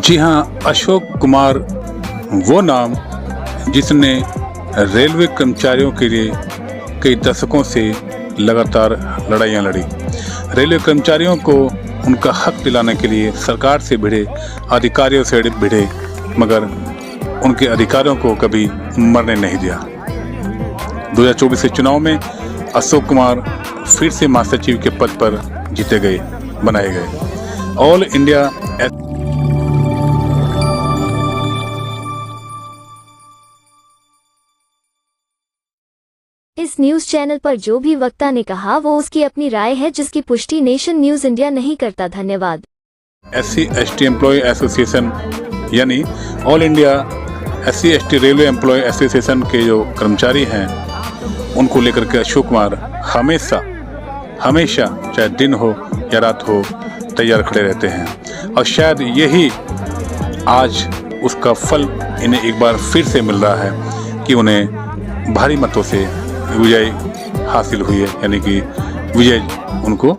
जी हाँ, अशोक कुमार वो नाम जिसने रेलवे कर्मचारियों के लिए कई दशकों से लगातार लड़ाइयाँ लड़ी। रेलवे कर्मचारियों को उनका हक दिलाने के लिए सरकार से भिड़े, अधिकारियों से भिड़े, मगर उनके अधिकारियों को कभी मरने नहीं दिया। 2024 के चुनाव में अशोक कुमार फिर से महासचिव के पद पर जीते गए, बनाए गए। ऑल इंडिया इस न्यूज चैनल पर जो भी वक्ता ने कहा वो उसकी अपनी राय है, जिसकी पुष्टि नेशन न्यूज इंडिया नहीं करता। धन्यवाद। SC/ST एम्प्लॉय एसोसिएशन यानी all India SC/ST railway employ association के जो कर्मचारी हैं, उनको लेकर के अशोक कुमार हमेशा चाहे दिन हो या रात हो तैयार खड़े रहते हैं। और शायद यही आज उसका फल इन्हें एक बार फिर से मिल रहा है कि उन्हें भारी मतों से विजय हासिल हुई है, यानी कि विजय उनको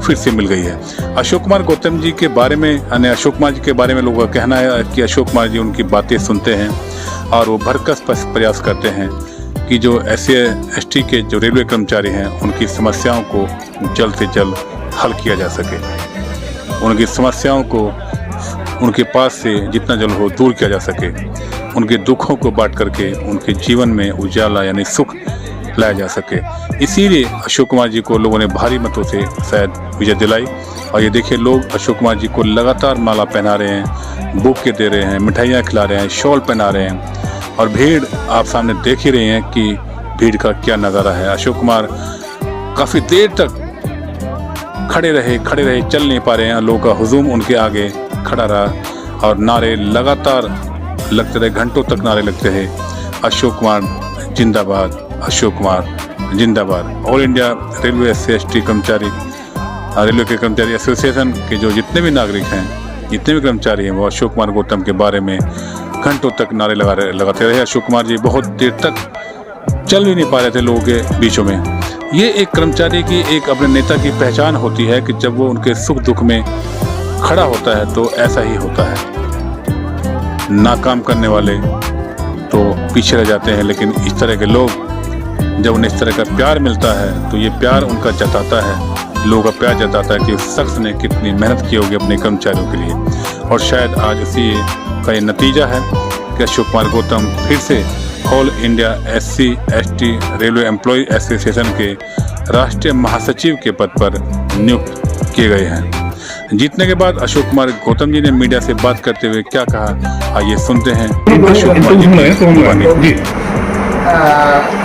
फिर से मिल गई है। अशोक कुमार गौतम जी के बारे में, यानी अशोक कुमार जी के बारे में लोगों का कहना है कि अशोक कुमार जी उनकी बातें सुनते हैं और वो भरकस प्रयास करते हैं कि जो SC/ST के जो रेलवे कर्मचारी हैं उनकी समस्याओं को जल्द से जल्द हल किया जा सके, उनकी समस्याओं को उनके पास से जितना जल्द हो दूर किया जा सके, उनके दुखों को बांट करके उनके जीवन में उजाला यानी सुख लाया जा सके। इसीलिए अशोक कुमार जी को लोगों ने भारी मतों से शायद विजय दिलाई। और ये देखिए, लोग अशोक कुमार जी को लगातार माला पहना रहे हैं, बुके दे रहे हैं, मिठाइयाँ खिला रहे हैं, शॉल पहना रहे हैं। और भीड़ आप सामने देख ही रहे हैं कि भीड़ का क्या नज़ारा है। अशोक कुमार काफ़ी देर तक खड़े रहे, चल नहीं पा रहे हैं। लोगों का हुजूम उनके आगे खड़ा रहा और नारे लगातार लगते रहे, घंटों तक नारे लगते रहे, अशोक कुमार जिंदाबाद, अशोक कुमार जिंदाबाद। ऑल इंडिया रेलवे SC/ST कर्मचारी, रेलवे के कर्मचारी एसोसिएशन के जो जितने भी नागरिक हैं, जितने भी कर्मचारी हैं, वो अशोक कुमार गौतम के बारे में घंटों तक नारे लगाते रहे। अशोक कुमार जी बहुत देर तक चल भी नहीं पा रहे थे लोगों के बीचों में। ये एक कर्मचारी की, एक अपने नेता की पहचान होती है कि जब वो उनके सुख दुख में खड़ा होता है तो ऐसा ही होता है। नाकाम करने वाले तो पीछे रह जाते हैं, लेकिन इस तरह के लोग, जब उन्हें इस तरह का प्यार मिलता है तो ये प्यार उनका जताता है, लोगों का प्यार जताता है कि उस शख्स ने कितनी मेहनत की होगी अपने कर्मचारियों के लिए। और शायद आज इसी का ये नतीजा है कि अशोक कुमार गौतम फिर से all India SC/ST railway employ association के राष्ट्रीय महासचिव के पद पर नियुक्त किए गए हैं। जीतने के बाद अशोक कुमार गौतम जी ने मीडिया से बात करते हुए क्या कहा, आइए सुनते हैं Ashok Kumar ji.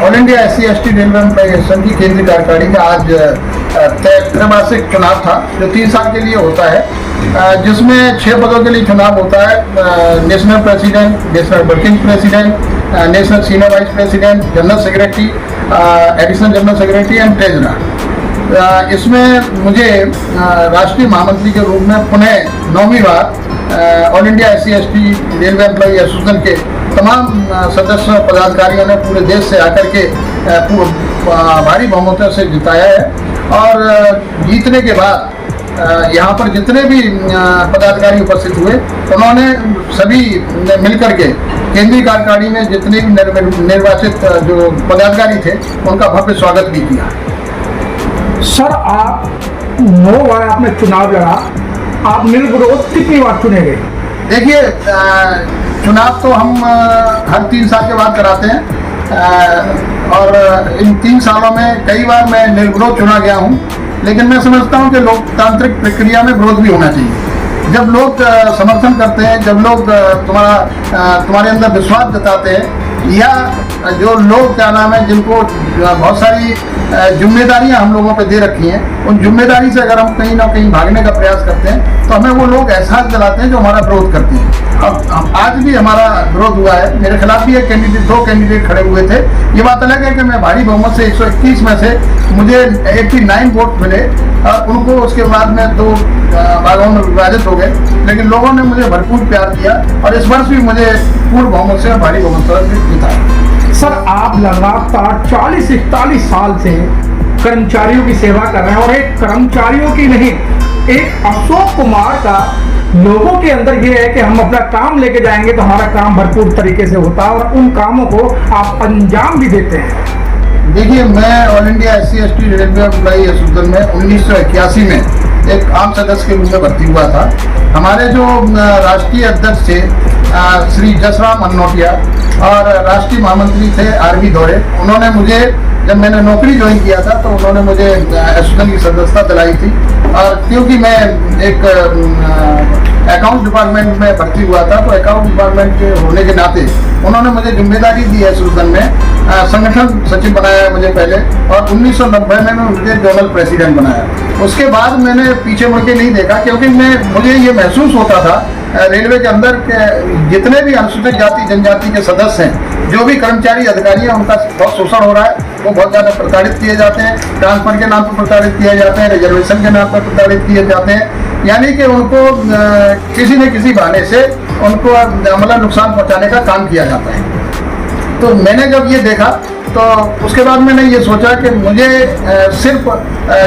All India SC/ST railway employ association की केंद्रीय कार्यकारिणी में आज त्रैमासिक चुनाव था, जो 3 साल के लिए होता है, जिसमें 6 पदों के लिए चुनाव होता है। National president, national working president, national senior vice president, general secretary, additional general secretary and treasurer. इसमें मुझे राष्ट्रीय महामंत्री के रूप में पुनः 9वीं बार all India SC/ST railway employ association के तमाम सदस्य पदाधिकारियों ने पूरे देश से आकर के भारी बहुमतों से जिताया है। और जीतने के बाद यहाँ पर जितने भी पदाधिकारी उपस्थित हुए, उन्होंने सभी मिलकर के केंद्रीय कार्यकारिणी में जितने भी निर्वाचित जो पदाधिकारी थे उनका भव्य स्वागत भी किया। सर, आप 9 बार आपने चुनाव लड़ा, आप निर्विरोध कितनी बार चुने गए? देखिए, चुनाव तो हम हर 3 साल के बाद कराते हैं, और इन 3 सालों में कई बार मैं निर्विरोध चुना गया हूं। लेकिन मैं समझता हूं कि लोकतांत्रिक प्रक्रिया में विरोध भी होना चाहिए। जब लोग समर्थन करते हैं, जब लोग तुम्हारे अंदर विश्वास जताते हैं, या जो लोग क्या नाम है जिनको बहुत सारी जिम्मेदारियां हम लोगों पे दे रखी हैं, उन जिम्मेदारी से अगर हम कहीं ना कहीं भागने का प्रयास करते हैं तो हमें वो लोग एहसास दिलाते हैं जो हमारा विरोध करते हैं। अब आज भी हमारा विरोध हुआ है, मेरे खिलाफ भी दो कैंडिडेट खड़े हुए थे। ये बात अलग है कि मैं भारी बहुमत से 121 में से मुझे 89 वोट मिले और उनको उसके बाद में 2 भागों में विभाजित हो गए, लेकिन लोगों ने मुझे भरपूर प्यार दिया और इस वर्ष भी मुझे पूर्ण बहुमत से भारी बहुमत से जीता। सर आप लगातार 40-41 साल से कर्मचारियों की सेवा कर रहे हैं और एक कर्मचारियों की नहीं, एक अशोक कुमार का लोगों के अंदर ये है कि हम अपना काम लेके जाएंगे तो हमारा काम भरपूर तरीके से होता है और उन कामों को आप अंजाम भी देते हैं। देखिए, मैं all India SC/ST railway employee association में 1981 में एक आम सदस्य के रूप में भर्ती हुआ था। हमारे जो राष्ट्रीय अध्यक्ष थे श्री जसराम अन्नोटिया और राष्ट्रीय महामंत्री थे RV दौरे, उन्होंने मुझे जब मैंने नौकरी ज्वाइन किया था तो उन्होंने मुझे एसोसिएशन की सदस्यता दिलाई थी और क्योंकि मैं एक अकाउंट डिपार्टमेंट में भर्ती हुआ था तो अकाउंट डिपार्टमेंट के होने के नाते उन्होंने मुझे जिम्मेदारी दी है एसोसिएशन में। संगठन सचिव बनाया मुझे पहले और 1990 में मुझे जोनल प्रेसिडेंट बनाया। उसके बाद मैंने पीछे मुड़ के नहीं देखा क्योंकि मुझे ये महसूस होता था रेलवे के अंदर के जितने भी अनुसूचित जाति जनजाति के सदस्य हैं, जो भी कर्मचारी अधिकारी हैं, उनका बहुत शोषण हो रहा है। वो बहुत ज़्यादा प्रताड़ित किए जाते हैं, ट्रांसफर के नाम पर प्रताड़ित किए जाते हैं, रिजर्वेशन के नाम पर प्रताड़ित किए जाते हैं, यानी कि उनको किसी न किसी बहाने से उनको मतलब नुकसान पहुंचाने का काम किया जाता है। तो मैंने जब ये देखा तो उसके बाद मैंने ये सोचा कि मुझे सिर्फ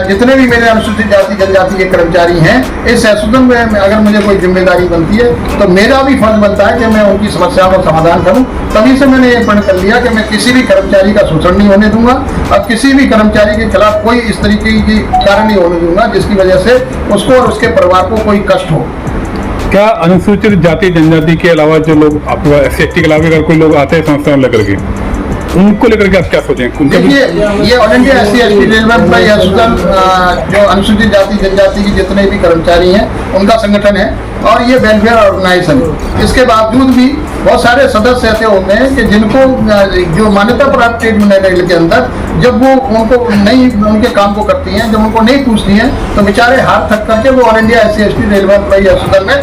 जितने भी मेरे अनुसूचित जाति जनजाति के कर्मचारी हैं, इस एसोसिएशन में अगर मुझे कोई जिम्मेदारी बनती है तो मेरा भी फर्ज बनता है कि मैं उनकी समस्याओं का समाधान करूं। तभी से मैंने ये प्रण कर लिया कि मैं किसी भी कर्मचारी का शोषण नहीं होने दूंगा और किसी भी कर्मचारी के खिलाफ कोई इस तरीके की कार्य नहीं होने दूंगा जिसकी वजह से उसको और उसके परिवार को कोई कष्ट हो। क्या अनुसूचित जाति जनजाति के अलावा जो लोग आपके SC/ST के अलावा अगर कोई लोग आते हैं संस्थान लेकर के, उनको लेकर के आप क्या सोचें? देखिए, ये all India SC/ST railway employee association जो अनुसूचित जाति जनजाति के जितने भी कर्मचारी हैं उनका संगठन है और ये वेलफेयर ऑर्गेनाइजेशन है। इसके बावजूद भी बहुत सारे सदस्य ऐसे होते हैं कि जिनको जो मान्यता प्राप्त ट्रेड यूनियन के अंदर जब वो उनको नहीं उनके काम को करती हैं, जब उनको नहीं पूछती हैं तो बेचारे हाथ थक करके वो all India SC/ST railway employee association में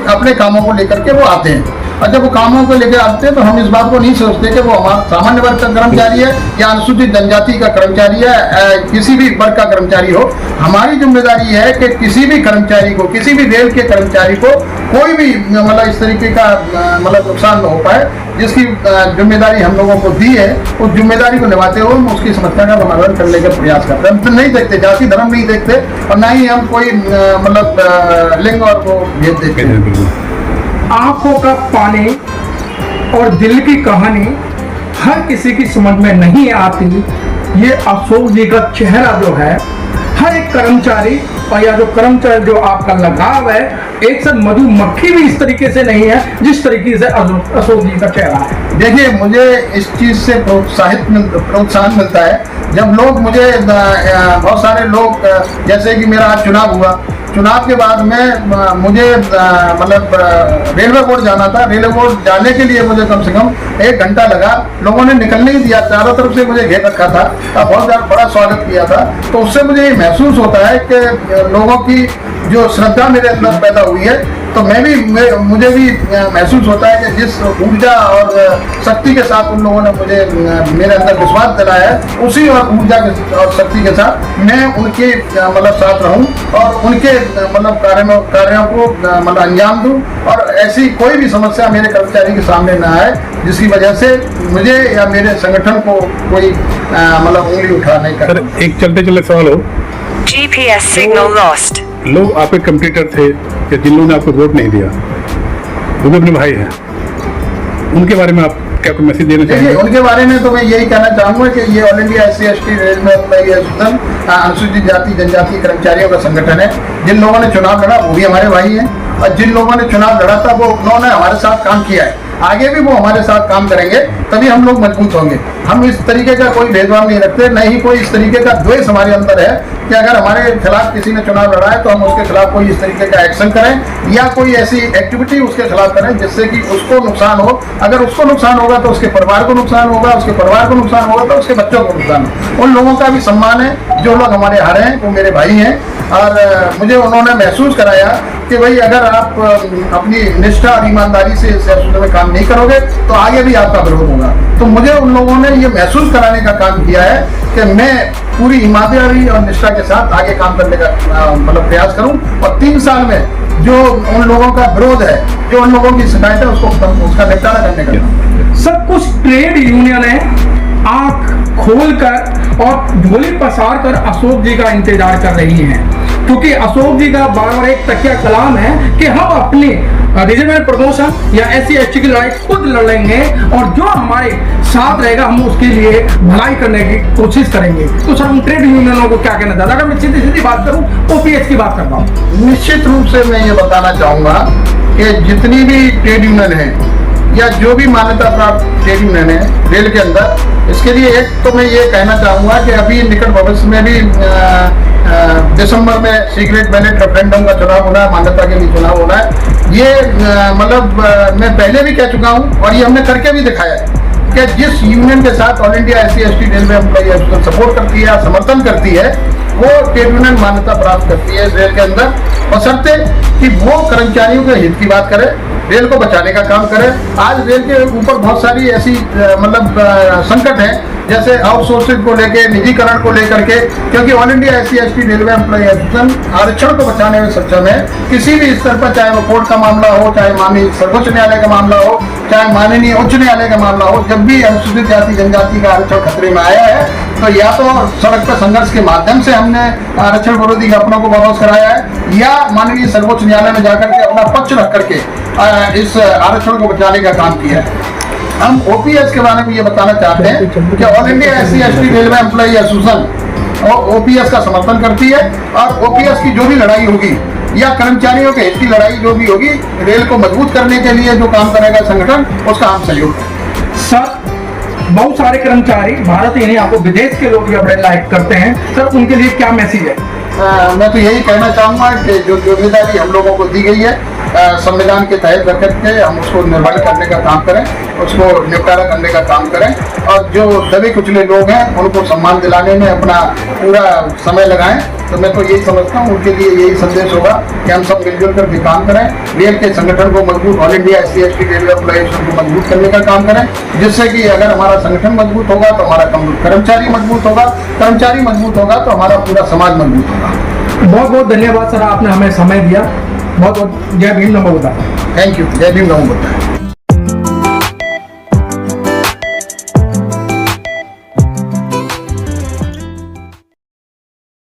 अपने कामों को लेकर के वो आते हैं। और जब वो कामों को लेकर आते हैं तो हम इस बात को नहीं सोचते कि वो हमारा सामान्य वर्ग का कर्मचारी है या अनुसूचित जनजाति का कर्मचारी है, किसी भी वर्ग का कर्मचारी हो। हमारी जिम्मेदारी है कि किसी भी कर्मचारी को, किसी भी रेल के कर्मचारी को कोई भी मतलब इस तरीके का मतलब नुकसान न हो पाए, जिसकी जिम्मेदारी हम लोगों को दी है, उस जिम्मेदारी को निभाते हुए हम उसकी समस्या का समाधान करने का प्रयास करते हैं। हम नहीं देखते, जाति धर्म नहीं देखते और ना ही हम कोई मतलब लिंग और वो भेद देखते हैं। आंखों का पानी और दिल की कहानी हर किसी की समझ में नहीं आती। ये अशोक जी का चेहरा जो है, हर एक कर्मचारी और या जो कर्मचारी जो आपका लगाव है, एक साथ मधुमक्खी भी इस तरीके से नहीं है जिस तरीके से अशोक जी का चेहरा है। देखिए, मुझे इस चीज़ से प्रोत्साहन मिलता है जब लोग मुझे बहुत सारे लोग, जैसे कि मेरा आज चुनाव हुआ, चुनाव के बाद में मुझे मतलब रेलवे बोर्ड जाना था। रेलवे बोर्ड जाने के लिए मुझे कम से कम 1 घंटा लगा। लोगों ने निकलने ही दिया, चारों तरफ से मुझे घेर रखा था, बहुत ज़्यादा बड़ा स्वागत किया था। तो उससे मुझे ये महसूस होता है कि लोगों की जो श्रद्धा मेरे अंदर पैदा हुई है, तो मुझे भी महसूस होता है कि जिस ऊर्जा और शक्ति के साथ उन लोगों ने मुझे मेरे अंदर विश्वास दिलाया है, उसी और ऊर्जा और शक्ति के साथ मैं उनके मतलब साथ रहूं और उनके मतलब कार्यों को मतलब अंजाम दूं और ऐसी कोई भी समस्या मेरे कर्मचारी के सामने ना आए जिसकी वजह से मुझे या मेरे संगठन को कोई मतलब उंगली उठाने का। एक चलते सवाल हो, GPS signal lost. लोग आपके कंप्यूटर थे या जिन लोगों ने आपको वोट नहीं दिया, वो भी अपने भाई हैं, उनके बारे में आप क्या कोई मैसेज देना चाहेंगे? उनके बारे में तो मैं यही कहना चाहूँगा कि ये all India SC/ST railway employee association अनुसूचित जाति जनजाति कर्मचारियों का संगठन है। जिन लोगों ने चुनाव लड़ा वो भी हमारे भाई हैं और जिन लोगों ने चुनाव लड़ा था वो उन्होंने हमारे साथ काम किया है। आगे भी वो हमारे साथ काम करेंगे, तभी हम लोग मजबूत होंगे। हम इस तरीके का कोई भेदभाव नहीं रखते, न ही कोई इस तरीके का द्वेष हमारे अंदर है कि अगर हमारे खिलाफ किसी ने चुनाव लड़ा है तो हम उसके खिलाफ कोई इस तरीके का एक्शन करें या कोई ऐसी एक्टिविटी उसके खिलाफ करें जिससे कि उसको नुकसान हो। अगर उसको नुकसान होगा तो उसके परिवार को नुकसान होगा, उसके परिवार को नुकसान होगा तो उसके बच्चों को नुकसान होगा। उन लोगों का भी सम्मान है, जो लोग हमारे हारे हैं वो मेरे भाई हैं, और मुझे उन्होंने महसूस कराया कि भाई अगर आप अपनी निष्ठा और ईमानदारी से इस एसोसिएशन में काम नहीं करोगे तो आगे भी आपका विरोध होगा। तो मुझे उन लोगों ने ये महसूस कराने का काम किया है कि मैं पूरी ईमानदारी और निष्ठा के साथ आगे काम करने का मतलब प्रयास करूं, और 3 साल में जो उन लोगों का विरोध है, जो उन लोगों की शिकायत है, उसका निपटारा करने का। सब कुछ ट्रेड यूनियन है आंख खोलकर और झोली पसार कर अशोक जी का इंतजार कर रही हैं, क्योंकि अशोक जी का बार-बार एक तकिया कलाम है कि हम अपनी रिजर्वेशन प्रमोशन या SC/ST की लड़ाई खुद लड़ेंगे और जो हमारे साथ रहेगा हम उसके लिए भलाई करने की कोशिश करेंगे। तो सर, उन ट्रेड यूनियनों को क्या कहना चाहता? अगर मैं सीधी सीधी बात करूं, OPS की बात करता हूं। निश्चित रूप से मैं ये बताना चाहूंगा कि जितनी भी ट्रेड यूनियन है या जो भी मान्यता प्राप्त ट्रेड यूनियन है रेल के अंदर, इसके लिए एक तो मैं ये कहना चाहूंगा कि अभी निकट भविष्य में भी दिसंबर में सीक्रेट बैलेट रेफरेंडम का चुनाव होना है, मान्यता के लिए चुनाव होना है। ये मतलब मैं पहले भी कह चुका हूँ और ये हमने करके भी दिखाया है कि जिस यूनियन के साथ all India SC/ST railway employee association support करती है, समर्थन करती है, वो ट्रेड यूनियन मान्यता प्राप्त करती है इस रेल के अंदर, बशर्ते कि वो कर्मचारियों के हित की बात करे, रेल को बचाने का काम करे। आज रेल के ऊपर बहुत सारी ऐसी मतलब संकट है, जैसे आउटसोर्सिंग को लेके, निजीकरण को लेकर के, क्योंकि all India SC/ST railway employee association आरक्षण को बचाने में सक्षम है। किसी भी स्तर पर, चाहे वो कोर्ट का मामला हो, चाहे माननीय सर्वोच्च न्यायालय का मामला हो, चाहे माननीय उच्च न्यायालय का मामला हो, जब भी अनुसूचित जाति जनजाति का आरक्षण खतरे में आया है तो या तो सड़क पर संघर्ष के माध्यम से हमने आरक्षण विरोधी ज्ञापनों को वापस कराया है, या माननीय सर्वोच्च न्यायालय में जाकर के अपना पक्ष रख करके इस आरक्षण को बचाने का काम किया है। हम OPS के बारे में ये बताना चाहते हैं कि all India SC/ST railway employee association OPS का समर्थन करती है, और OPS की जो भी लड़ाई होगी या कर्मचारियों के हित की लड़ाई जो भी होगी, रेल को मजबूत करने के लिए जो काम करेगा संगठन, उसका हम सहयोग करेंगे। सर, बहुत सारे कर्मचारी भारत ही नहीं, आपको विदेश के लोग भी अपने लाइक करते हैं, सर उनके लिए क्या मैसेज है? मैं तो यही कहना चाहूँगा कि जो जिम्मेदारी हम लोगों को दी गई है संविधान के तहत रख के हम उसको निर्वहन करने का काम करें, उसको निपटारा करने का काम करें, और जो दबे कुचले लोग हैं उनको सम्मान दिलाने में अपना पूरा समय लगाएं। तो मैं तो यही समझता हूँ, उनके लिए यही संदेश होगा कि हम सब मिलजुल कर भी काम करें, रेल के संगठन को मजबूत, all India SC/ST railway employee association को मजबूत करने का काम करें, जिससे कि अगर हमारा संगठन मजबूत होगा तो हमारा कर्मचारी मजबूत होगा, कर्मचारी मजबूत होगा तो हमारा पूरा समाज मजबूत होगा। बहुत बहुत धन्यवाद सर, आपने हमें समय दिया। बहुत बहुत जय भीम, नमो बुद्धाय। Thank you. जय भीम, नमो बुद्धाय।